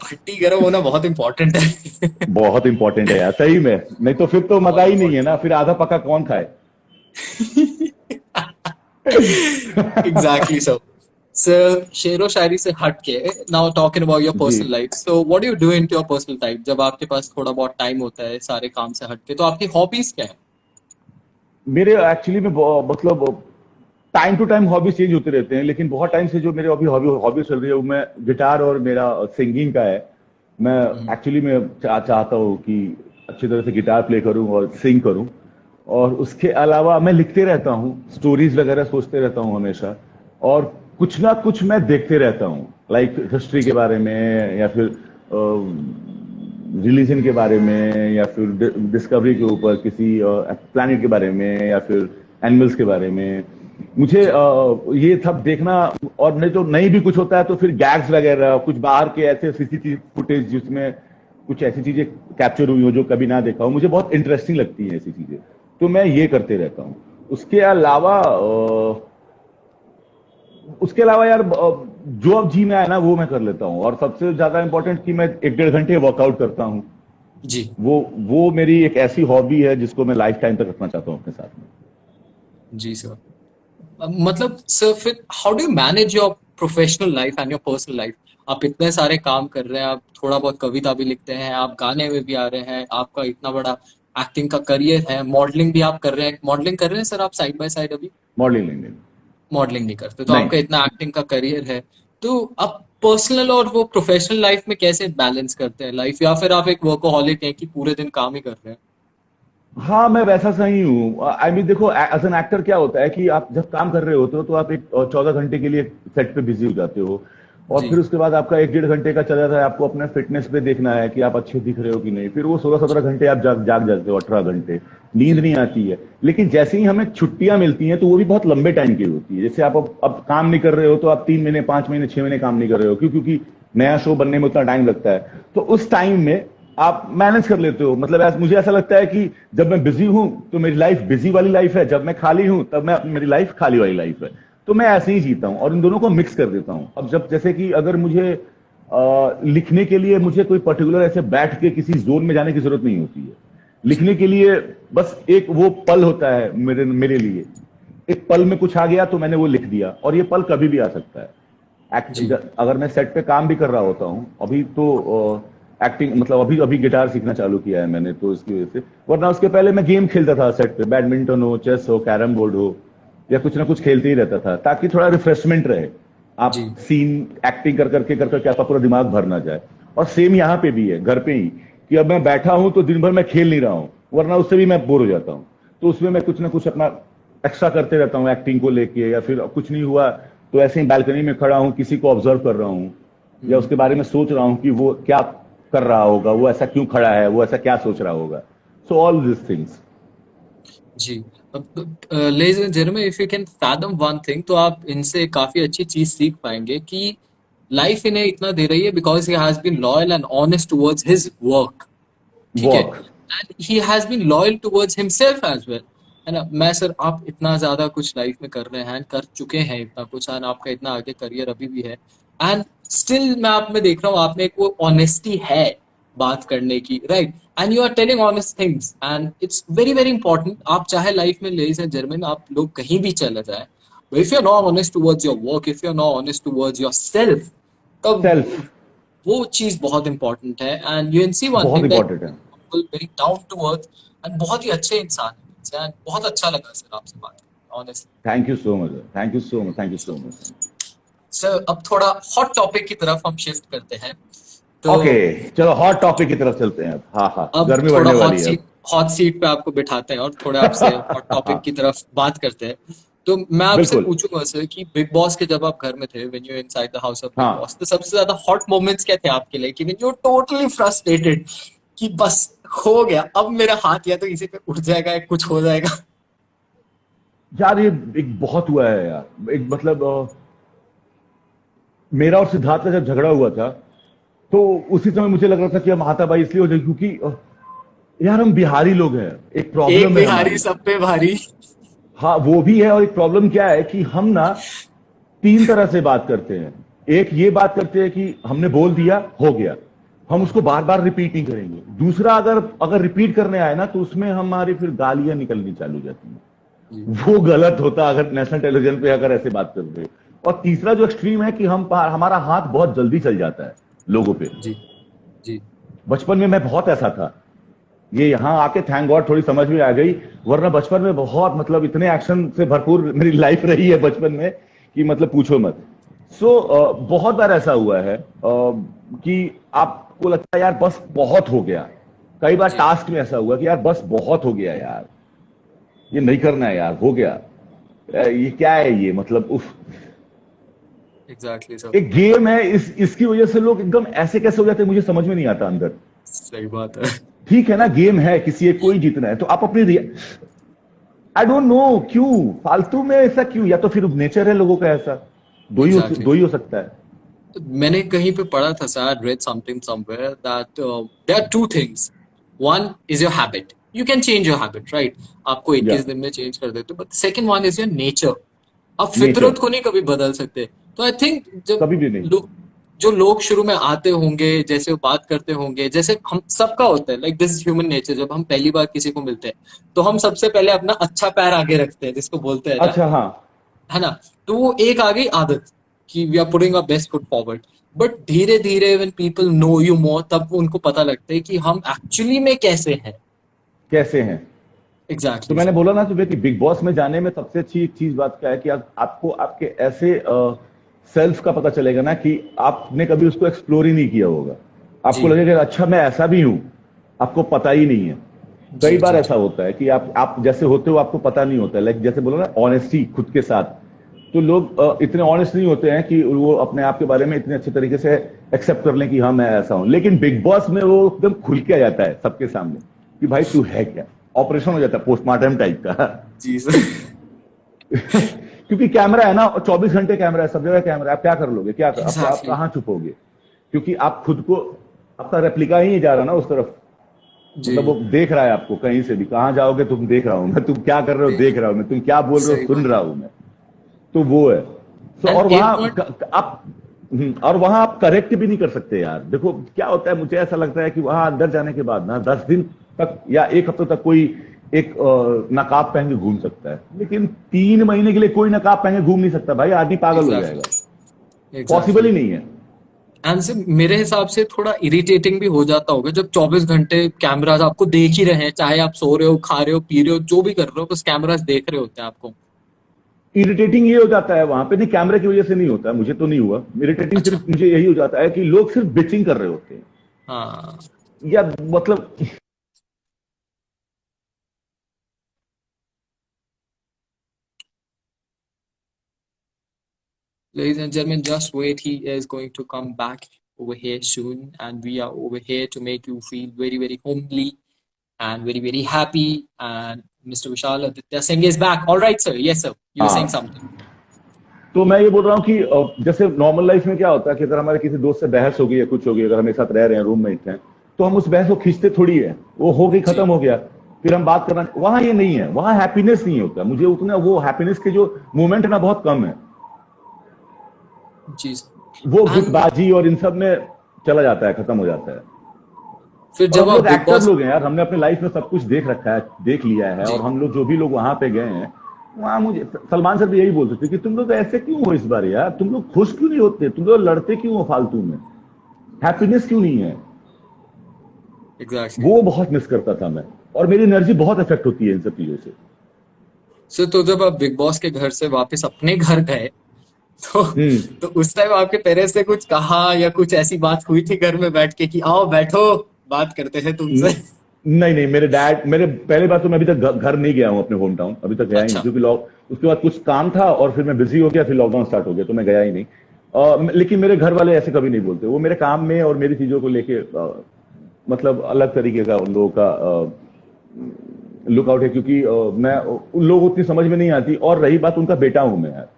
भट्टी गर्म होना बहुत इंपॉर्टेंट है. बहुत इंपॉर्टेंट है यार, सही में, नहीं तो फिर तो मजा बहुत ही नहीं है इंपॉर्टेंट. ना, फिर आधा पका कौन खाए? Exactly sir. So, शेरो शायरी से हट के now talking about your ji personal life. So, what do you do in your personal time? जब आपके पास थोड़ा बहुत टाइम होता है सारे काम से हट के, तो आपकी हॉबीज क्या है? मेरे एक्चुअली में मतलब time to time hobbies change होते रहते हैं, लेकिन बहुत टाइम से जो मेरे अभी हॉबी चल रही है वो मैं गिटार और मेरा सिंगिंग का है। मैं हम्म, एक्चुअली में चाहता हूँ कि अच्छी तरह से गिटार प्ले करूँ और सिंग करूँ। और उसके अलावा मैं लिखते रहता हूँ, स्टोरीज वगैरह सोचते रहता हूँ हमेशा। और कुछ ना कुछ मैं देखते रहता हूँ, लाइक हिस्ट्री के जी बारे में या फिर रिलीजन के बारे में या फिर डिस्कवरी के ऊपर किसी प्लैनेट के बारे में या फिर एनिमल्स के बारे में। मुझे जी ये सब देखना। और नहीं तो नहीं भी कुछ होता है तो फिर गैग्स वगैरह कुछ बाहर के ऐसे सीसीटीवी फुटेज जिसमें कुछ ऐसी चीजें कैप्चर हुई हो जो कभी ना देखा हो, मुझे बहुत इंटरेस्टिंग लगती है ऐसी चीजें। तो मैं ये करते रहता हूँ। उसके अलावा यार जो अब जी में आया ना वो मैं कर लेता हूँ। और सबसे ज्यादा इंपॉर्टेंट कि मैं 1-1.5 घंटे वर्कआउट करता हूँ। जी वो मेरी एक ऐसी हॉबी है जिसको मैं लाइफ टाइम तक रखना चाहता हूँ अपने साथ में। जी सर। मतलब सर फिर how do you manage your professional life and your personal life? आप इतने सारे काम कर रहे हैं, आप थोड़ा बहुत कविता भी लिखते हैं, आप गाने में भी आ रहे हैं, आपका इतना बड़ा एक्टिंग का करियर है, मॉडलिंग भी आप कर रहे हैं। मॉडलिंग कर रहे हैं सर आप साइड बाय साइड अभी? मॉडलिंग नहीं, मॉडलिंग नहीं करते तो नहीं। आपका इतना एक्टिंग का करियर है, तो आप पर्सनल और वो प्रोफेशनल लाइफ में कैसे बैलेंस करते हैं लाइफ, या फिर आप एक वर्कोहॉलिक हैं कि पूरे दिन काम ही कर रहे हैं? हाँ, मैं वैसा सही हूँ। आई मीन देखो, एज एन एक्टर क्या होता है कि आप जब काम कर रहे होते हो तो आप एक 14 घंटे के लिए सेट पे बिजी हो जाते हो। और जी फिर उसके बाद आपका 1-1.5 घंटे का चला जाता है, आपको अपने फिटनेस पे देखना है कि आप अच्छे दिख रहे हो कि नहीं। फिर वो 16-17 घंटे आप जाग जाते हो, 18 घंटे नींद जी नहीं आती है। लेकिन जैसे ही हमें छुट्टियां मिलती हैं तो वो भी बहुत लंबे टाइम की होती है। जैसे आप अब काम नहीं कर रहे हो तो आप 3 महीने, 5 महीने, 6 महीने काम नहीं कर रहे हो, क्योंकि नया शो बनने में उतना टाइम लगता है। तो उस टाइम में आप मैनेज कर लेते हो। मतलब मुझे ऐसा लगता है कि जब मैं बिजी हूं तो मेरी लाइफ बिजी वाली लाइफ है, जब मैं खाली हूं तब मेरी लाइफ खाली वाली लाइफ है। तो मैं ऐसे ही जीता हूं और इन दोनों को मिक्स कर देता हूं। अब जब जैसे कि अगर मुझे लिखने के लिए मुझे कोई पर्टिकुलर ऐसे बैठ के किसी जोन में जाने की जरूरत नहीं होती है। लिखने के लिए बस एक वो पल होता है मेरे मेरे लिए। एक पल में कुछ आ गया तो मैंने वो लिख दिया, और ये पल कभी भी आ सकता है। जी अगर मैं सेट पे काम भी कर रहा होता हूँ अभी तो एक्टिंग मतलब अभी अभी गिटार सीखना चालू किया है मैंने, तो इसकी वजह से। वरना उसके पहले मैं गेम खेलता था सेट पे, बैडमिंटन हो, चेस हो, कैरम बोर्ड हो, या कुछ ना कुछ खेलते ही रहता था ताकि थोड़ा रिफ्रेशमेंट रहे। आप जी सीन एक्टिंग कर करके आपका पूरा दिमाग भर ना जाए। और सेम यहाँ पे भी है, घर पे ही, कि अब मैं बैठा हूं तो दिन भर मैं खेल नहीं रहा हूं, वरना उससे भी मैं बोर हो जाता हूं। तो उसमें मैं कुछ ना कुछ अपना एक्स्ट्रा करते रहता हूँ एक्टिंग को लेके। या फिर कुछ नहीं हुआ तो ऐसे ही बालकनी में खड़ा हूँ, किसी को ऑब्जर्व कर रहा हूँ या हम्म, उसके बारे में सोच रहा हूँ कि वो क्या कर रहा होगा, वो ऐसा क्यों खड़ा है, वो ऐसा क्या सोच रहा होगा। So all this things. जी। Ladies and gentleman, if you can fathom one thing, तो आप इनसे काफी अच्छी चीज सीख पाएंगे कि लाइफ इन्हें इतना दे रही है because he has been loyal and honest towards his work. ठीक है, work. And he has been loyal towards himself as well. है ना? मैं सर, आप इतना ज्यादा कुछ लाइफ में कर रहे हैं, कर चुके हैं इतना कुछ, एंड आपका इतना आगे करियर अभी भी है, एंड स्टिल मैं आप में देख रहा हूँ आप में एक वो ऑनेस्टी है बात करने की, right? And you are telling honest things and it's very very important. आप चाहे लाइफ में, लेडीज एंड जेंटलमैन, आप लोग कहीं भी चले जाए, if you are not honest towards your work, if you are not honest towards your self, तब सेल्फ वो चीज बहुत इंपॉर्टेंट है। And you can see one बहुत थिंग दैट इंपॉर्टेंट है। Very down to earth and बहुत ही अच्छे इंसान है, एंड बहुत अच्छा लगा सर आपसे बात करके, honestly. Thank you so much, thank you so much, thank you so much. Sir अब थोड़ा हॉट टॉपिक की तरफ हम शिफ्ट करते हैं, तो ओके, चलो हॉट टॉपिक की तरफ चलते हैं अब। हाँ हाँ, अब गर्मी थोड़ा बढ़ने वाली है अब। हॉट सीट पे आपको बिठाते हैं और थोड़ा आपसे हॉट टॉपिक की तरफ बात करते हैं। तो मैं आपसे बिल्कुल। पूछूंगा सर कि बिग बॉस के जब आप घर में थे, when you inside the house of Bigg boss, हाँ, तो सबसे ज्यादा हॉट मोमेंट्स क्या थे आपके लिए, कि व्हेन यू टोटली फ्रस्ट्रेटेड कि बस हो गया, अब मेरा हाथ या तो इसी पे उठ जाएगा या कुछ हो जाएगा? यार ये एक बहुत हुआ है यार। एक मतलब मेरा और सिद्धार्थ का जब झगड़ा हुआ था तो उसी समय मुझे लग रहा था कि हम हाथापाई इसलिए हो जाए क्योंकि यार हम बिहारी लोग हैं, एक एक प्रॉब्लम है बिहारी हमारी। सब पे भारी। हाँ वो भी है, और एक प्रॉब्लम क्या है कि हम ना 3 तरह से बात करते हैं। एक ये बात करते हैं कि हमने बोल दिया हो गया, हम उसको बार बार रिपीट नहीं करेंगे। दूसरा, अगर अगर रिपीट करने आए ना तो उसमें हमारी फिर गालियां निकलनी चालू हो जाती हैं। वो गलत होता अगर नेशनल टेलीविजन पे अगर ऐसे बात कर रहे हो। और तीसरा जो एक्सट्रीम है कि हमारा हाथ बहुत जल्दी चल जाता है लोगों पे। जी जी बचपन में मैं बहुत ऐसा था, ये यहाँ आके थैंक गॉड थोड़ी समझ में आ गई, वरना बचपन में बहुत मतलब इतने एक्शन से भरपूर मेरी लाइफ रही है बचपन में कि मतलब पूछो मत। बहुत बार ऐसा हुआ है कि आपको लगता है यार बस बहुत हो गया। कई बार जी टास्क में ऐसा हुआ कि यार बस बहुत हो गया यार, ये नहीं करना है यार, हो गया। ये क्या है ये, मतलब उफ। Exactly sir. एक गेम है, इसकी वजह से लोग एकदम ऐसे कैसे हो जाते हैं मुझे समझ में नहीं आता अंदर। सही बात है। ठीक है ना, गेम है, किसी एक को ही जीतना है तो आप अपनी, आई डोंट नो क्यों फालतू में ऐसा क्यों, या तो फिर नेचर है लोगों का ऐसा, एग्जैक्टली। दो ही हो सकता है। मैंने कहीं पे पढ़ा था sir, read something somewhere that there are two things. One is your habit. You can change your habit, right? आपको या 21 दिन में चेंज कर देते हो, but second one is your nature. आप नेचर फितरत को नहीं कभी बदल सकते। तो आई थिंक जब कभी भी नहीं। जो लोग शुरू में आते होंगे, जैसे वो बात करते होंगे, जैसे हम सबका होता है, लाइक दिस ह्यूमन नेचर, जब हम पहली बार किसी को मिलते हैं तो हम सबसे पहले अपना अच्छा पैर आगे रखते हैं, जिसको बोलते हैं ना, अच्छा हाँ। है ना। तो वो एक आ गई आदत कि we are putting our best foot forward. But धीरे धीरे when people know you more, तब उनको पता लगता है कि हम एक्चुअली में कैसे हैं। कैसे हैं। तो एग्जैक्टली मैंने सर। बोला ना सुबह कि बिग बॉस में जाने में सबसे अच्छी चीज बात क्या है कि आपको आपके ऐसे सेल्फ का पता चलेगा ना कि आपने कभी उसको एक्सप्लोर ही नहीं किया होगा। आपको जी लगेगा अच्छा मैं ऐसा भी हूं, आपको पता ही नहीं है। कई जी बार जी ऐसा जी होता है कि आप जैसे होते हो आपको पता नहीं होता, लाइक जैसे बोला ना ऑनेस्टी खुद के साथ। तो लोग इतने ऑनेस्ट नहीं होते हैं कि वो अपने आप के बारे में इतने अच्छे तरीके से एक्सेप्ट कर लें कि हाँ मैं ऐसा हूं। लेकिन बिग बॉस में वो एकदम खुल के आ जाता है सबके सामने कि भाई तू है क्या। ऑपरेशन हो जाता है पोस्टमार्टम टाइप का। जी सर। क्योंकि कैमरा है ना, और 24 घंटे कैमरा है, सब जगह कैमरा है, आप क्या कर लोगे, क्या कर, आप एग्जैक्टली। कहाँ छुपोगे। क्योंकि आप खुद को, आपका रेप्लिका ही नहीं जा रहा ना उस तरफ। जी मतलब वो देख रहा है आपको कहीं से भी, कहां जाओगे तुम देख रहा हूं मैं, तुम क्या कर रहे हो देख, देख रहा हूं मैं, तुम क्या बोल रहे हो सही सुन बात रहा है। हूं मैं। तो वो है। तो एंड और एक वहां पॉइंट। आप और वहां आप करेक्ट भी नहीं कर सकते यार। देखो क्या होता है, मुझे ऐसा लगता है कि वहां अंदर जाने के बाद ना 10 दिन तक या एक हफ्ते तक कोई एक नकाब पहन के घूम सकता है, लेकिन 3 महीने के लिए कोई नकाब पहन के घूम नहीं सकता भाई, आदमी पागल हो एग्जैक्टली जाएगा। Possible exactly. ही नहीं है। एंड से मेरे हिसाब से थोड़ा इरिटेटिंग भी हो जाता होगा जब 24 घंटे कैमरास आपको देख ही रहे हैं, चाहे आप सो रहे हो, खा रहे हो, पी रहे हो, जो भी कर रहे हो, बस कैमरास देख रहे होते हैं आपको। इरिटेटिंग ये हो जाता है वहां पे, नहीं कैमरे की वजह से नहीं होता, मुझे तो नहीं हुआ। इरिटेटिंग अच्छा। सिर्फ मुझे यही हो जाता है कि लोग सिर्फ बिचिंग कर रहे होते हैं, हाँ। या मतलब Ladies and gentlemen, just wait. He is going to come back over here soon, and we are over here to make you feel very, very homely and very, very happy. And Mr. Vishal Aditya Singh is back. All right, sir. Yes, sir. You were saying हाँ। something. तो मैं ये बोल रहा हूँ कि जैसे normal life में क्या होता है कि अगर हमारे किसी दोस्त से बहस हो गई है, कुछ हो गई, अगर हम एक साथ रह रहे हैं, रूममेट हैं, तो हम उस बहस को खींचते थोड़ी है, वो हो गई जी खत्म हो गया, फिर हम बात करना। वहां ये नहीं है, वहां हैप्पीनेस नहीं होता, मुझे उतना वो हैप्पीनेस के जो मोमेंट है ना बहुत कम है। जी। वो एंड गुटबाजी और इन सब में चला जाता है, खत्म हो जाता है। फिर और जब हम आप लोग बिग एक्टर बॉस। लोग हैं यार, हमने अपने लाइफ में सब कुछ देख रखा है, देख लिया है। और जी हम लोग जो भी लोग वहां पे गए हैं, वहां मुझे सलमान सर भी यही बोलते थे कि तुम लोग ऐसे क्यों हो इस बार यार, तुम लोग खुश क्यों नहीं होते, तुम लोग लड़ते क्यों हो फालतू में, हैप्पीनेस क्यों नहीं है। एग्जैक्टली। वो बहुत मिस करता था मैं, और मेरी एनर्जी बहुत इफेक्ट होती है इन सब चीजों से। सर तो जब आप बिग बॉस के घर से वापस अपने घर गए, तो हम्म। तो उस टाइम आपके पेरेंट्स ने कुछ कहा या कुछ ऐसी बात हुई थी घर में बैठ के कि आओ बैठो, बात करते हैं तुमसे? नहीं नहीं, मेरे डैड, मेरे पहले बात तो मैं अभी तक घर नहीं गया हूँ अपने होम टाउन, अभी तक गया ही नहीं, अच्छा। क्योंकि लॉक उसके बाद कुछ काम था और फिर मैं बिजी हो गया, फिर लॉकडाउन स्टार्ट हो गया तो मैं गया ही नहीं। लेकिन मेरे घर वाले ऐसे कभी नहीं बोलते, वो मेरे काम में और मेरी चीजों को लेके मतलब अलग तरीके का उन लोगों का लुकआउट है, क्योंकि मैं उन लोगों को उतनी समझ में नहीं आती। और रही बात, उनका बेटा हूं मैं यार,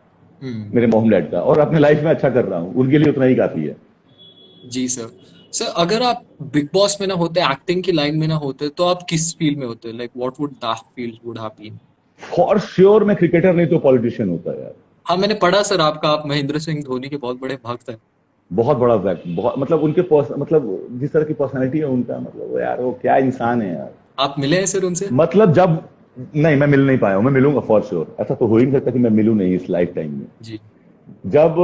हम्म। मेरे मोम डैड का, और अपने लाइफ में अच्छा कर रहा हूँ, उनके लिए उतना ही काफी है। जी सर। सर अगर आप बिग बॉस में ना होते, एक्टिंग की लाइन में ना होते, तो आप किस फील्ड में होते? Like what would that field would have been? For sure मैं क्रिकेटर नहीं तो पॉलिटिशियन होता यार। हाँ, मैंने पढ़ा सर आपका, आप महेंद्र सिंह धोनी के बहुत बड़े भक्त हैं। बहुत बड़ा फैक्ट, बहुत मतलब उनके मतलब जिस तरह की पर्सनैलिटी है उनका, मतलब वो यार वो क्या इंसान है यार। आप मिले हैं सर उनसे? मतलब जब, नहीं मैं मिल नहीं पाया हूं, मैं मिलूंगा फॉर श्योर, ऐसा तो हो ही नहीं सकता कि मैं मिलूं नहीं इस लाइफ टाइम में। जी जब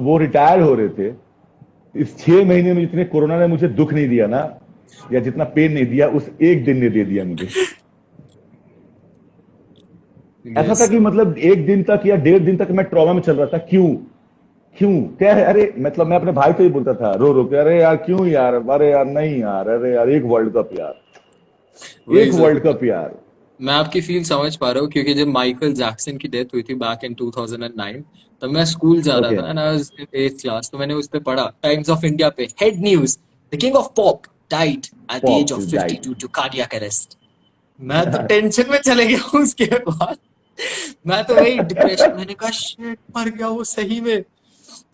वो रिटायर हो रहे थे, इस 6 महीने में जितने कोरोना ने मुझे दुख नहीं दिया ना, या जितना पेन नहीं दिया, उस एक दिन ने दे दिया मुझे। ऐसा था यस कि मतलब एक दिन तक या 1.5 दिन तक मैं ट्रॉमा में चल रहा था। क्यों? क्यों क्या है? अरे मतलब मैं अपने भाई को ही बोलता था रो रो के, अरे यार क्यों यार, अरे यार नहीं यार, अरे यार एक वर्ल्ड कप यार, वही एक सर। वर्ल्ड कप यार। मैं आपकी फील समझ पा रहा हूँ क्योंकि जब माइकल जैक्सन की डेथ हुई थी बैक इन 2009, तब मैं स्कूल जा रहा ओके। था and I was in 8th class. तो मैंने उस पे पढ़ा टाइम्स ऑफ इंडिया पे head news, the king of pop died at the age pop of diet. 52 to cardiac arrest. मैं तो टेंशन में चले गया हूँ उसके बाद। मैं तो वही डिप्रेशन, मैंने कहा शिट मर गया वो सही में।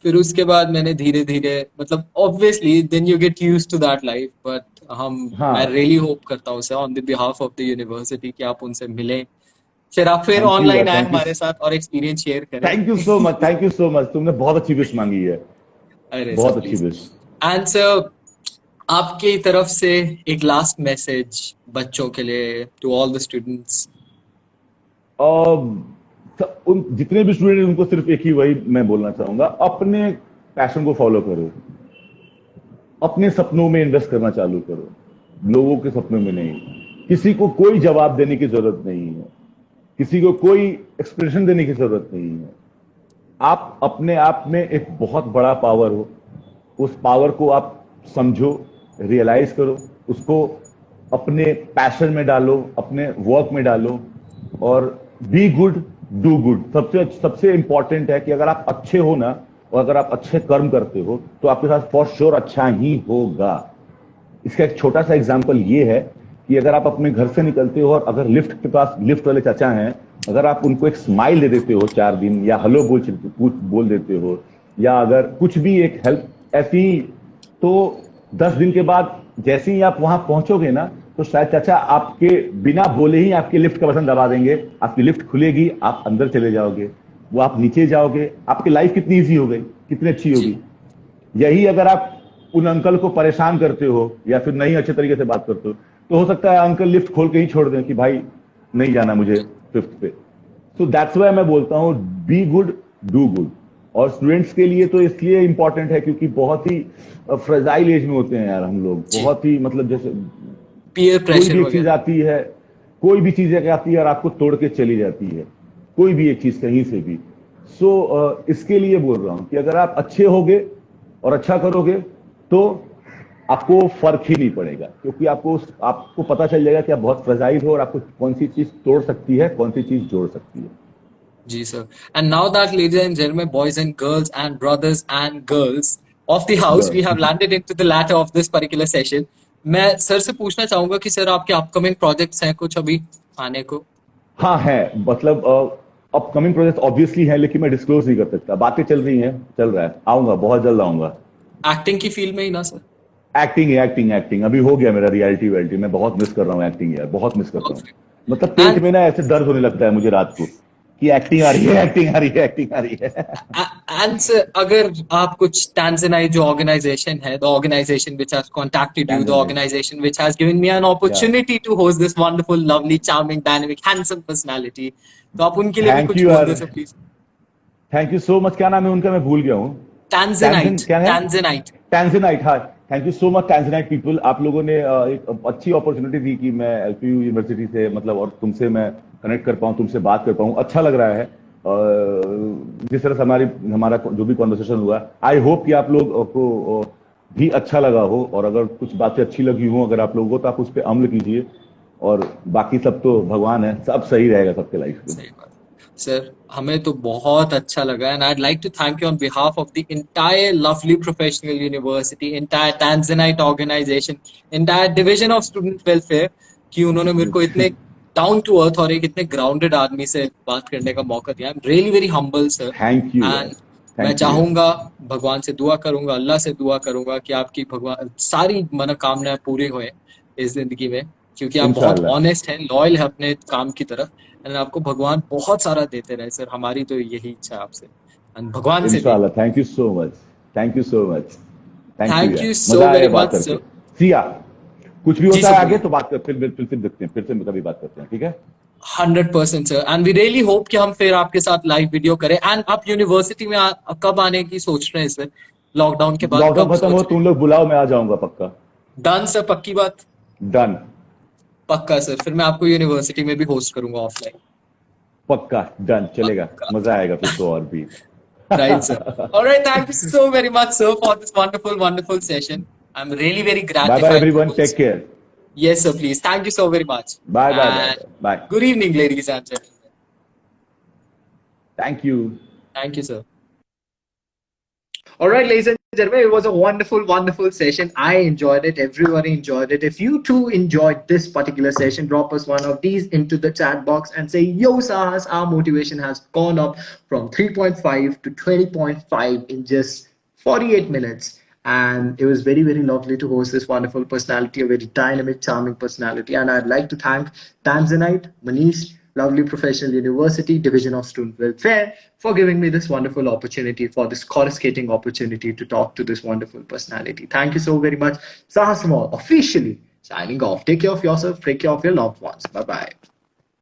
फिर उसके बाद मैंने धीरे धीरे मतलब obviously then you get used to that life, but हम मैं हाँ। रियली होप करता हूँ sir on the behalf of the university कि आप उनसे मिलें, फिर आप फिर थैंक यू यार, ऑनलाइन आए थैंक यू। हमारे साथ और एक्सपीरियंस शेयर करें। Thank you so much, thank you so much, तुमने बहुत अच्छी विश मांगी है। अरे सर बहुत अच्छी प्लीज। विश। एंड सर आपकी तरफ से एक लास्ट मैसेज बच्चों के लिए, टू ऑल द स्टूडेंट्स। और उन जितने भी स्टूडेंट हैं उनको सिर्फ एक ही वही मैं बोलना चाहूंगा, अपने पैशन को फॉलो करो, अपने सपनों में इन्वेस्ट करना चालू करो, लोगों के सपनों में नहीं। किसी को कोई जवाब देने की जरूरत नहीं है, किसी को कोई एक्सप्रेशन देने की जरूरत नहीं है। आप अपने आप में एक बहुत बड़ा पावर हो, उस पावर को आप समझो, रियलाइज करो, उसको अपने पैशन में डालो, अपने वर्क में डालो, और बी गुड, डू गुड। सबसे सबसे इंपॉर्टेंट है कि अगर आप अच्छे हो ना, और अगर आप अच्छे कर्म करते हो, तो आपके साथ फॉर श्योर अच्छा ही होगा। इसका एक छोटा सा एग्जांपल ये है कि अगर आप अपने घर से निकलते हो और अगर लिफ्ट के पास लिफ्ट वाले चाचा हैं, अगर आप उनको एक स्माइल दे देते हो 4 दिन, या हेलो बोल देते हो, या अगर कुछ भी एक हेल्प ऐसी, तो 10 दिन के बाद जैसे ही आप वहां पहुंचोगे ना, तो शायद चाचा आपके बिना बोले ही आपके लिफ्ट का बटन दबा देंगे, आपकी लिफ्ट खुलेगी, आप अंदर चले जाओगे, वो आप नीचे जाओगे, आपकी लाइफ कितनी ईजी हो गई, कितनी अच्छी जी होगी। यही अगर आप उन अंकल को परेशान करते हो या फिर नहीं अच्छे तरीके से बात करते हो, तो हो सकता है अंकल लिफ्ट खोल के ही छोड़ दें कि भाई नहीं जाना मुझे 5th पे। सो दैट्स वाई मैं बोलता हूँ बी गुड, डू गुड। और स्टूडेंट्स के लिए तो इसलिए इंपॉर्टेंट है क्योंकि बहुत ही फ्रेजाइल एज में होते हैं यार हम लोग, जी। बहुत ही मतलब जैसे पीयर कोई प्रेशर भी एक चीज वगैरह। आती है, कोई भी चीज आती है और आपको तोड़ के चली जाती है, कोई भी एक चीज कहीं से भी। सो इसके लिए बोल रहा हूं कि अगर आप अच्छे होगे और अच्छा करोगे, तो आपको फर्क ही नहीं पड़ेगा, क्योंकि आपको पता चल जाएगा कि आप बहुत फ्रेजाइल हो और आपको कौन सी चीज तोड़ सकती है, कौन सी चीज जोड़ सकती है। Ji, sir. And now that, ladies and gentlemen, boys and girls, and brothers and girls of the house, we have landed into the latter of this particular session. मैं सर से पूछना चाहूंगा कि सर आपके अपकमिंग प्रोजेक्ट्स हैं कुछ अभी आने को? हाँ है, मतलब अपकमिंग प्रोजेक्ट ऑब्वियसली है, लेकिन मैं डिस्क्लोज नहीं कर सकता। बातें चल रही हैं, चल रहा है, आऊंगा, बहुत जल्द आऊंगा। एक्टिंग की फील्ड में ही ना सर? एक्टिंग एक्टिंग एक्टिंग अभी हो गया मेरा रियलिटी वेलिटी, मैं बहुत मिस कर रहा हूँ एक्टिंग यार, बहुत मिस करता हूँ। मतलब पेट एंड में ना ऐसे दर्द होने लगता है मुझे रात को कि एक्टिंग आ रही है, एक्टिंग आ रही है, एक्टिंग आ रही है। एंड सर अगर आप कुछ टैंजनाइट जो ऑर्गेनाइजेशन है, the organisation which has contacted you, the Tanzanite, organisation which has given me an yeah. Opportunity to host this wonderful lovely charming dynamic handsome personality, तो आप उनके लिए भी थैंक कुछ यू बोल यार, दे sir please. Thank you so much. क्या नाम है उनका, मैं भूल गया हूँ। टैंजन टैंजनाइट, क्या है? टैंजनाइट। टैंजनाइट, हाँ। Thank you so much Tanzanite people, आप लोगों ने एक अच्छी अपॉर्चुनिटी दी कि मैं एलपीयू यूनिवर्सिटी से मतलब और तुमसे मैं कनेक्ट कर पाऊँ, तुमसे बात कर पाऊँ, अच्छा लग रहा है। जिस तरह से हमारा जो भी कॉन्वर्सेशन हुआ, आई होप कि आप लोग को भी अच्छा लगा हो, और अगर कुछ बातें अच्छी लगी हो अगर आप लोगों को, तो आप उस पर अमल कीजिए, और बाकी सब तो भगवान है, सब सही रहेगा सबके लाइफ में। सही बात सर, हमें तो बहुत अच्छा लगा and I like to thank you on behalf of the entire Lovely Professional University, entire Tanzanite organisation, entire division of student welfare, कि उन्होंने मेरे को इतने डाउन टू अर्थ और एक इतने ग्राउंडेड आदमी से बात करने का मौका दिया। I am really very humble sir. Thank you यार, एंड मैं थैंक यू यार। चाहूंगा, भगवान से दुआ करूंगा, अल्लाह से दुआ करूंगा कि आपकी भगवान सारी मनोकामनाएं पूरी होए इस जिंदगी में, क्योंकि आप बहुत इंशाल्लाह, ऑनेस्ट हैं, लॉयल है अपने काम की तरफ, एंड आपको भगवान बहुत सारा देते रहे सर। हमारी तो यही इच्छा है आपसे, एंड भगवान से भी। इंशाल्लाह। Thank you so much, thank you so much, thank you thank यार, यू सो मजा आया वेरी बात मच करके। सर। सिया, कुछ भी जी होता सर है आगे बोलिए। तो बात कर, फिर देखते हैं, फिर से कभी बात करते हैं, ठीक है। 100% sir, and we really hope कि हम फिर आपके साथ लाइव वीडियो करें। एंड आप यूनिवर्सिटी में कब आने की सोच रहे हैं सर? लॉकडाउन के बाद लॉकडाउन कब खत्म सोच हो रहे तुम लोग बुलाओ, मैं आ जाऊंगा पक्का। हैं? डन सर, पक्की बात। डन। पक्का सर, फिर मैं आपको यूनिवर्सिटी में भी होस्ट करूंगा ऑफलाइन। पक्का डन चलेगा, पक्का। मजा आएगा फिर तो और भी। Right, sir. All right, thank you so very much, sir, for this wonderful, wonderful session. I'm really very bye bye gratified to everyone, take host. Care. Yes, sir, please. Thank you so very much. Bye bye bye And bye. good evening, ladies and gentlemen. Thank you. Thank you, sir. All right, ladies and gentlemen, it was a wonderful, wonderful session. I enjoyed it. Everybody enjoyed it. If you too enjoyed this particular session, drop us one of these into the chat box and say, Yo, Sahas, our motivation has gone up from 3.5 to 20.5 in just 48 minutes. And it was very, very lovely to host this wonderful personality, a very dynamic, charming personality. And I'd like to thank Tanzanite, Manish, Lovely Professional University, Division of Student Welfare, for giving me this wonderful opportunity, for this coruscating opportunity to talk to this wonderful personality. Thank you so very much. Sahas Mall officially signing off. Take care of yourself, take care of your loved ones. Bye bye.